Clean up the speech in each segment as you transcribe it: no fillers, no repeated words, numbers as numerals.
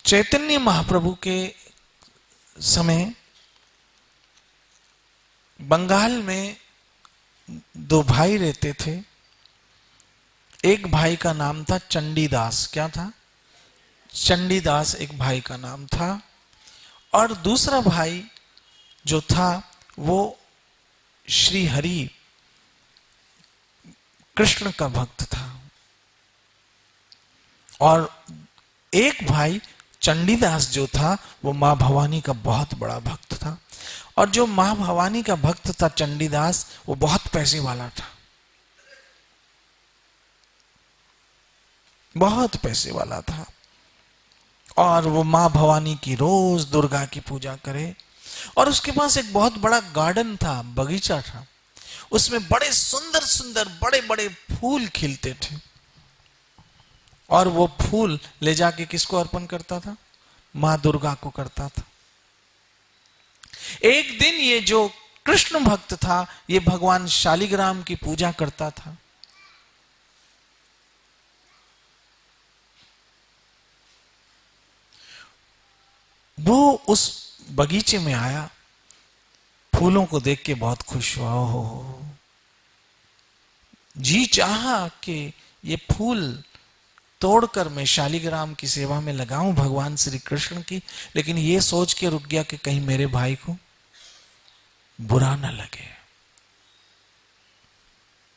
चैतन्य महाप्रभु के समय बंगाल में दो भाई रहते थे। एक भाई का नाम था चंडीदास। क्या था? चंडीदास एक भाई का नाम था। और दूसरा भाई जो था वो श्री हरि कृष्ण का भक्त था। और एक भाई चंडीदास जो था वो मां भवानी का बहुत बड़ा भक्त था। और जो मां भवानी का भक्त था चंडीदास, वो बहुत पैसे वाला था, बहुत पैसे वाला था। और वो मां भवानी की रोज दुर्गा की पूजा करे। और उसके पास एक बहुत बड़ा गार्डन था, बगीचा था। उसमें बड़े सुंदर सुंदर बड़े बड़े फूल खिलते थे। और वो फूल ले जाके किसको अर्पण करता था? मां दुर्गा को करता था। एक दिन ये जो कृष्ण भक्त था, ये भगवान शालिग्राम की पूजा करता था। वो उस बगीचे में आया, फूलों को देख के बहुत खुश हुआ। हो जी चाहा कि ये फूल तोड़कर मैं शालिग्राम की सेवा में लगाऊं भगवान श्री कृष्ण की, लेकिन ये सोच के रुक गया कि कहीं मेरे भाई को बुरा ना लगे,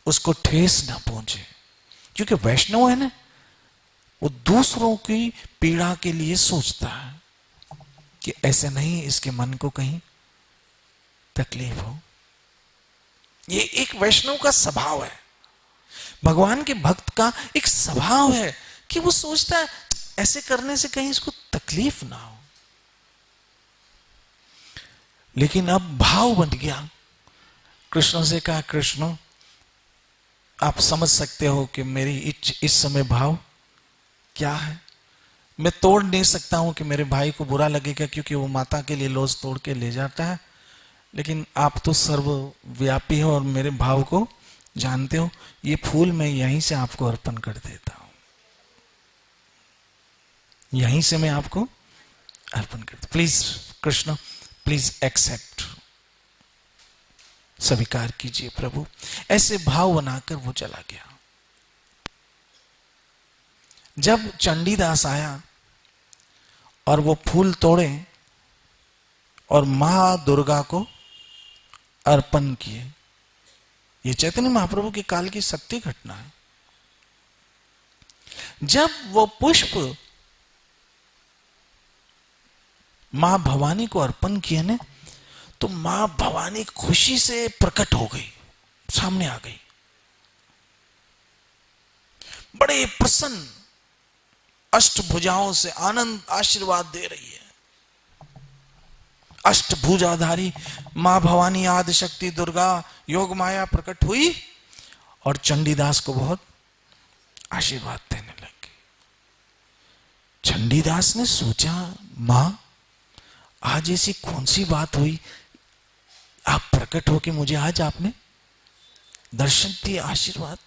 उसको ठेस ना पहुंचे। क्योंकि वैष्णव है ना, वो दूसरों की पीड़ा के लिए सोचता है कि ऐसे नहीं इसके मन को कहीं तकलीफ हो। ये एक वैष्णव का स्वभाव है, भगवान के भक्त का एक स्वभाव है कि वो सोचता है ऐसे करने से कहीं इसको तकलीफ ना हो। लेकिन अब भाव बन गया। कृष्ण से कहा, कृष्ण आप समझ सकते हो कि मेरी इस समय भाव क्या है। मैं तोड़ नहीं सकता हूं कि मेरे भाई को बुरा लगेगा, क्योंकि वो माता के लिए लोज तोड़ के ले जाता है। लेकिन आप तो सर्वव्यापी हो और मेरे भाव को जानते हो। ये फूल मैं यहीं से आपको अर्पण कर देता हूं, यहीं से मैं आपको अर्पण करता। प्लीज कृष्ण, प्लीज एक्सेप्ट, स्वीकार कीजिए प्रभु। ऐसे भाव बनाकर वो चला गया। जब चंडीदास आया और वो फूल तोड़े और मां दुर्गा को अर्पण किए, ये चैतन्य महाप्रभु के काल की सत्य घटना है। जब वो पुष्प मां भवानी को अर्पण किए ने, तो मां भवानी खुशी से प्रकट हो गई, सामने आ गई, बड़े प्रसन्न अष्टभुजाओं से आनंद आशीर्वाद दे रही है। अष्टभुजाधारी मां भवानी आदि शक्ति दुर्गा योग माया प्रकट हुई और चंडीदास को बहुत आशीर्वाद देने लगी। चंडीदास ने सोचा, मां आज ऐसी कौन सी बात हुई, आप प्रकट होके मुझे आज आपने दर्शन दिए, आशीर्वाद।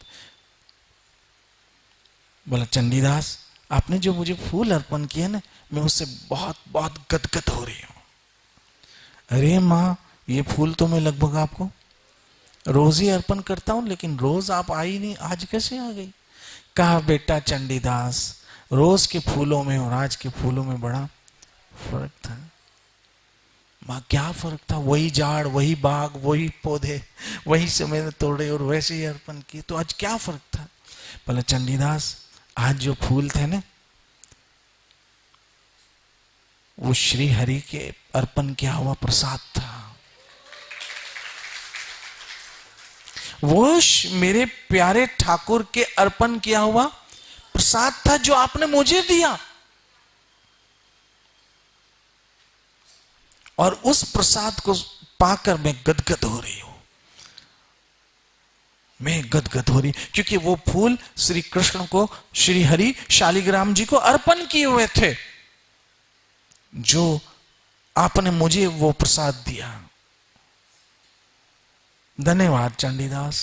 बोला, चंडीदास आपने जो मुझे फूल अर्पण किए ना, मैं उससे बहुत बहुत गदगद हो रही हूं। अरे मां, ये फूल तो मैं लगभग आपको रोज ही अर्पण करता हूं, लेकिन रोज आप आई नहीं, आज कैसे आ गई? कहा, बेटा चंडीदास, रोज के फूलों में और आज के फूलों में बड़ा फर्क था। मां, क्या फर्क था? वही झाड़, वही बाग, वही पौधे, वही से मैंने तोड़े और वैसे ही अर्पण किए, तो आज क्या फर्क था? बोला, चंडीदास आज जो फूल थे ना, वो श्री हरि के अर्पण किया हुआ प्रसाद था। वो मेरे प्यारे ठाकुर के अर्पण किया हुआ प्रसाद था जो आपने मुझे दिया। और उस प्रसाद को पाकर मैं गदगद हो रही हूं, मैं गदगद हो रही, क्योंकि वो फूल श्री कृष्ण को श्री हरि शालिग्राम जी को अर्पण किए हुए थे, जो आपने मुझे वो प्रसाद दिया। धन्यवाद चंडीदास।